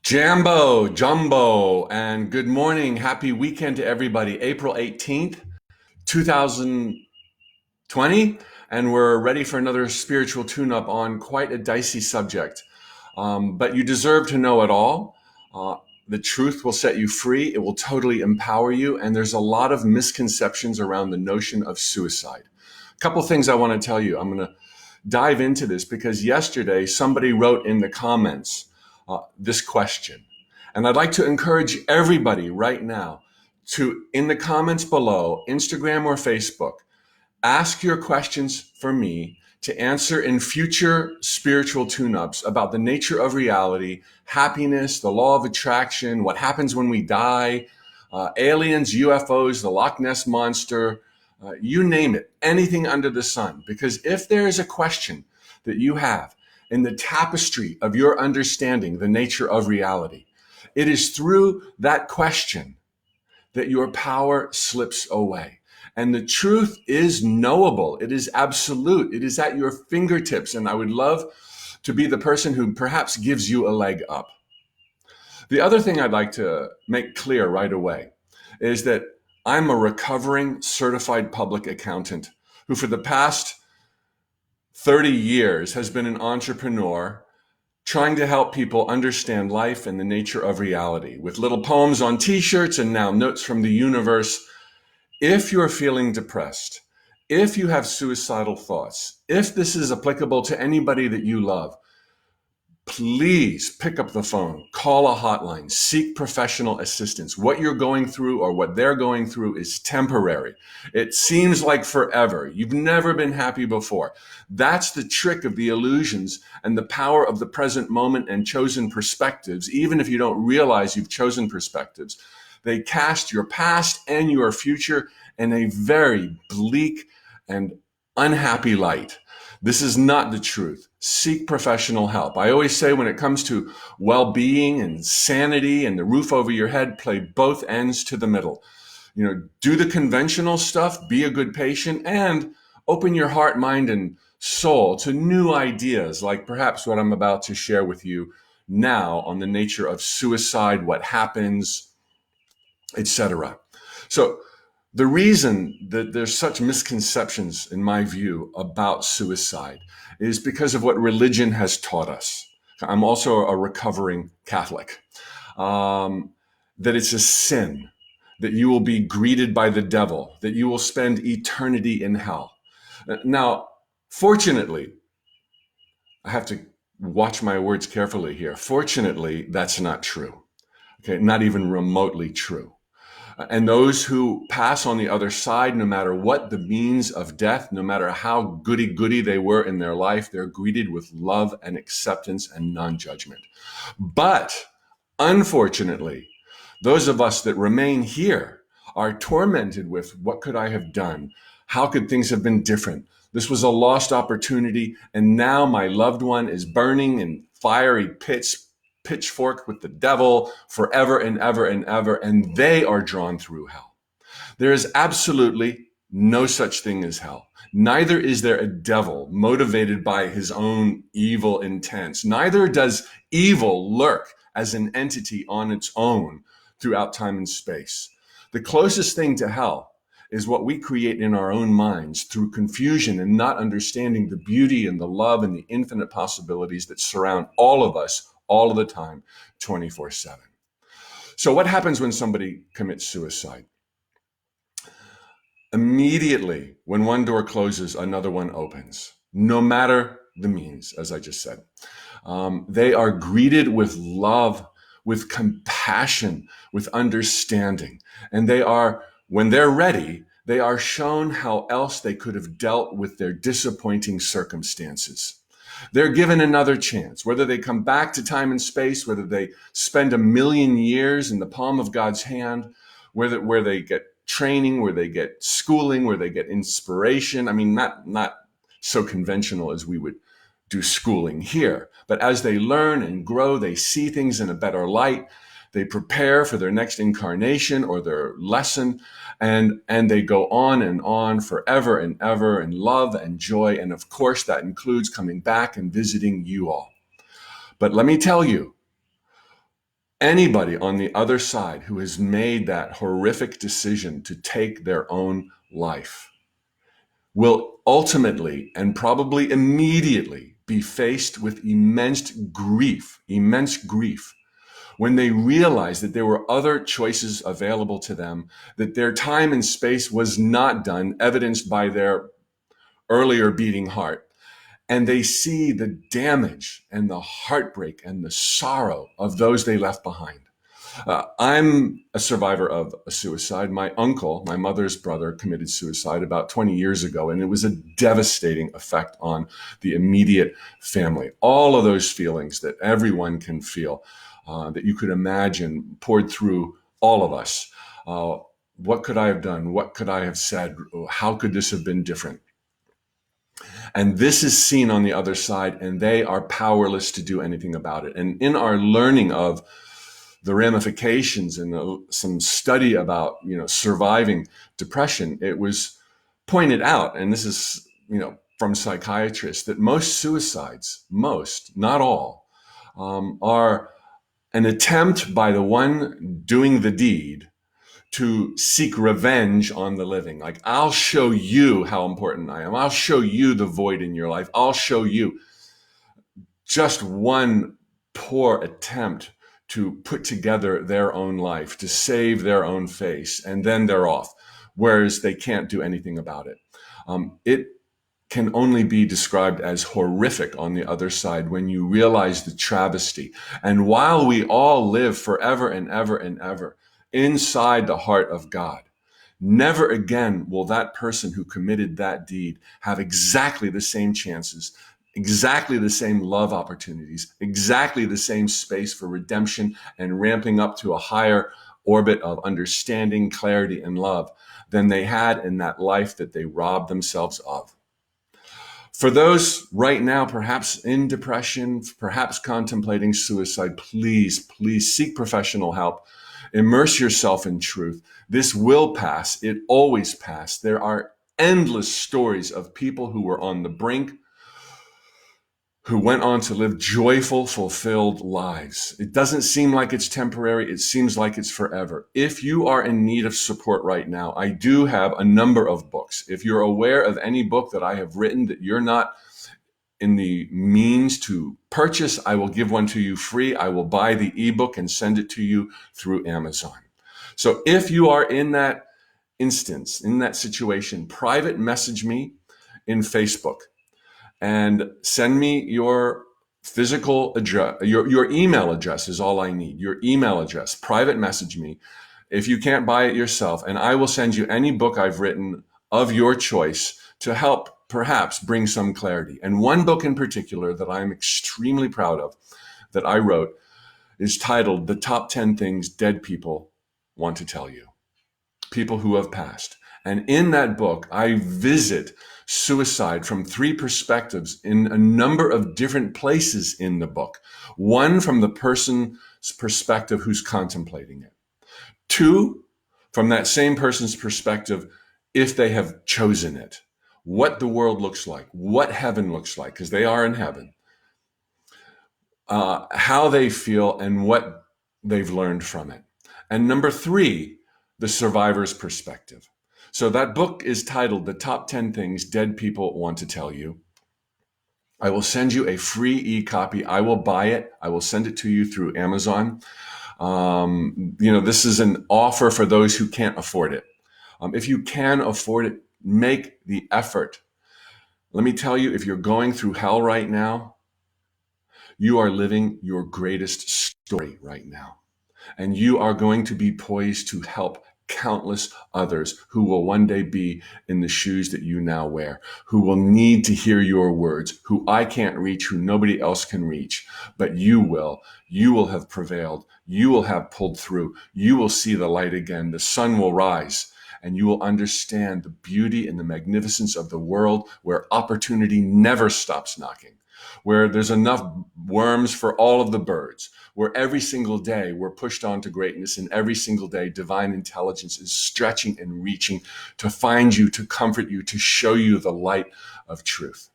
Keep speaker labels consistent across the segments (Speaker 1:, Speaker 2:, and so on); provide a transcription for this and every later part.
Speaker 1: Jambo, Jumbo, and good morning. Happy weekend to everybody. April 18th, 2020, and we're ready for another spiritual tune-up on quite a dicey subject. But you deserve to know it all. Uh, the truth will set you free. It will totally empower you. And there's a lot of misconceptions around the notion of suicide. A couple things I want to tell you. I'm going to dive into this because yesterday somebody wrote in the comments this question. And I'd like to encourage everybody right now to, in the comments below, Instagram or Facebook, ask your questions for me to answer in future spiritual tune-ups about the nature of reality, happiness, the law of attraction, what happens when we die, aliens, UFOs, the Loch Ness Monster, you name it, anything under the sun. Because if there is a question that you have in the tapestry of your understanding the nature of reality, it is through that question that your power slips away. And the truth is knowable. It is absolute. It is at your fingertips. And I would love to be the person who perhaps gives you a leg up. The other thing I'd like to make clear right away is that I'm a recovering certified public accountant who for the past 30 years has been an entrepreneur trying to help people understand life and the nature of reality with little poems on t-shirts and now notes from the universe. If you're feeling depressed, if you have suicidal thoughts, if this is applicable to anybody that you love, please pick up the phone, call a hotline, seek professional assistance. What you're going through or what they're going through is temporary. It seems like forever. You've never been happy before. That's the trick of the illusions and the power of the present moment and chosen perspectives. Even if you don't realize you've chosen perspectives, they cast your past and your future in a very bleak and unhappy light. This is not the truth. Seek professional help. I always say when it comes to well-being and sanity and the roof over your head, play both ends to the middle. Do the conventional stuff, be a good patient, and open your heart, mind, and soul to new ideas, like perhaps what I'm about to share with you now on the nature of suicide, what happens, etc. So the reason that there's such misconceptions, in my view, about suicide is because of what religion has taught us. I'm also a recovering Catholic. That it's a sin, that you will be greeted by the devil, that you will spend eternity in hell. Now, fortunately, I have to watch my words carefully here. Fortunately, that's not true. Okay, not even remotely true. And those who pass on the other side, no matter what the means of death, no matter how goody-goody they were in their life, they're greeted with love and acceptance and non-judgment. But unfortunately, those of us that remain here are tormented with, what could I have done? How could things have been different? This was a lost opportunity, and now my loved one is burning in fiery pits, pitchfork with the devil forever and ever and ever, and they are drawn through hell. There is absolutely no such thing as hell. Neither is there a devil motivated by his own evil intents. Neither does evil lurk as an entity on its own throughout time and space. The closest thing to hell is what we create in our own minds through confusion and not understanding the beauty and the love and the infinite possibilities that surround all of us all of the time, 24/7. So what happens when somebody commits suicide? Immediately, when one door closes, another one opens, no matter the means, as I just said. They are greeted with love, with compassion, with understanding. And when they're ready, they are shown how else they could have dealt with their disappointing circumstances. They're given another chance, whether they come back to time and space, whether they spend 1,000,000 years in the palm of God's hand, where they get training, where they get schooling, where they get inspiration. I mean, not so conventional as we would do schooling here, but as they learn and grow, they see things in a better light. They prepare for their next incarnation or their lesson, and they go on and on forever and ever in love and joy. And of course, that includes coming back and visiting you all. But let me tell you, Anybody on the other side who has made that horrific decision to take their own life will ultimately and probably immediately be faced with immense grief when they realize that there were other choices available to them, that their time and space was not done, evidenced by their earlier beating heart. And they see the damage and the heartbreak and the sorrow of those they left behind. I'm a survivor of a suicide. My uncle, my mother's brother, committed suicide about 20 years ago, and it was a devastating effect on the immediate family. All of those feelings that everyone can feel, that you could imagine, poured through all of us. What could I have done? What could I have said? How could this have been different? And this is seen on the other side, and they are powerless to do anything about it. And in our learning of the ramifications and some study about, surviving depression, it was pointed out, and this is, from psychiatrists, that most suicides, not all, are an attempt by the one doing the deed to seek revenge on the living. Like, I'll show you how important I am. I'll show you the void in your life. I'll show you. Just one poor attempt to put together their own life, to save their own face, and then they're off, whereas they can't do anything about it. It can only be described as horrific on the other side when you realize the travesty. And while we all live forever and ever and ever inside the heart of God, never again will that person who committed that deed have exactly the same chances, exactly the same love opportunities, exactly the same space for redemption and ramping up to a higher orbit of understanding, clarity, and love than they had in that life that they robbed themselves of. For those right now, perhaps in depression, perhaps contemplating suicide, please seek professional help. Immerse yourself in truth. This will pass. It always passes. There are endless stories of people who were on the brink, who went on to live joyful, fulfilled lives. It doesn't seem like it's temporary. It seems like it's forever. If you are in need of support right now, I do have a number of books. If you're aware of any book that I have written that you're not in the means to purchase, I will give one to you free. I will buy the ebook and send it to you through Amazon. So if you are in that instance, in that situation, private message me in Facebook and send me your physical address. Your email address is all I need. Your email address. Private message me if you can't buy it yourself, and I will send you any book I've written of your choice to help perhaps bring some clarity. And one book in particular that I'm extremely proud of that I wrote is titled The Top 10 Things Dead People Want to Tell You. People who have passed. And in that book, I visit suicide from three perspectives in a number of different places in the book. One, from the person's perspective who's contemplating it. Two, from that same person's perspective, if they have chosen it, what the world looks like, what heaven looks like, because they are in heaven, how they feel and what they've learned from it. And number three, the survivor's perspective. So that book is titled The Top 10 Things Dead People Want to Tell You. I will send you a free e-copy. I will buy it. I will send it to you through Amazon. This is an offer for those who can't afford it. If you can afford it, make the effort. Let me tell you, if you're going through hell right now, you are living your greatest story right now. And you are going to be poised to help countless others who will one day be in the shoes that you now wear, who will need to hear your words, who I can't reach, who nobody else can reach, but you will. You will have prevailed. You will have pulled through. You will see the light again. The sun will rise, and you will understand the beauty and the magnificence of the world where opportunity never stops knocking, where there's enough worms for all of the birds, where every single day we're pushed on to greatness, and every single day divine intelligence is stretching and reaching to find you, to comfort you, to show you the light of truth.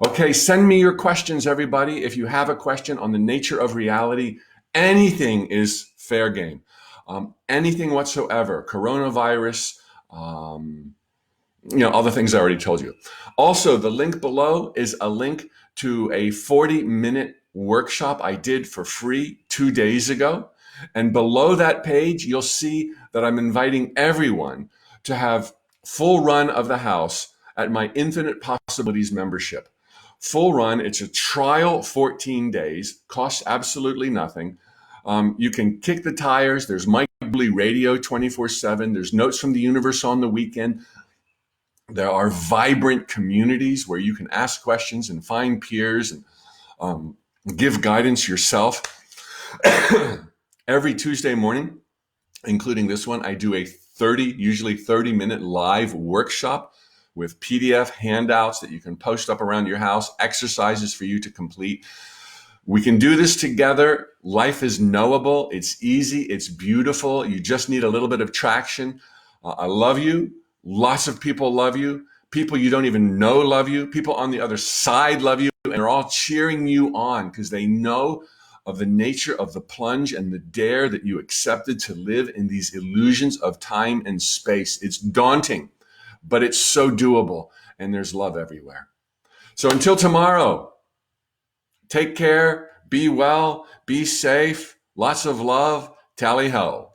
Speaker 1: Okay, send me your questions, everybody. If you have a question on the nature of reality, Anything is fair game. Anything whatsoever. Coronavirus, all the things I already told you. Also, the link below is a link to a 40-minute workshop I did for free 2 days ago. And below that page, you'll see that I'm inviting everyone to have full run of the house at my Infinite Possibilities membership. Full run, it's a trial 14 days, costs absolutely nothing. You can kick the tires. There's Mike Dooley radio 24/7. There's notes from the universe on the weekend. There are vibrant communities where you can ask questions and find peers and give guidance yourself. Every Tuesday morning, including this one, I do a usually 30-minute live workshop with PDF handouts that you can post up around your house, exercises for you to complete. We can do this together. Life is knowable. It's easy. It's beautiful. You just need a little bit of traction. I love you. Lots of people love you. People you don't even know love you. People on the other side love you. And they're all cheering you on because they know of the nature of the plunge and the dare that you accepted to live in these illusions of time and space. It's daunting, but it's so doable. And there's love everywhere. So until tomorrow, take care, be well, be safe, lots of love, tally ho.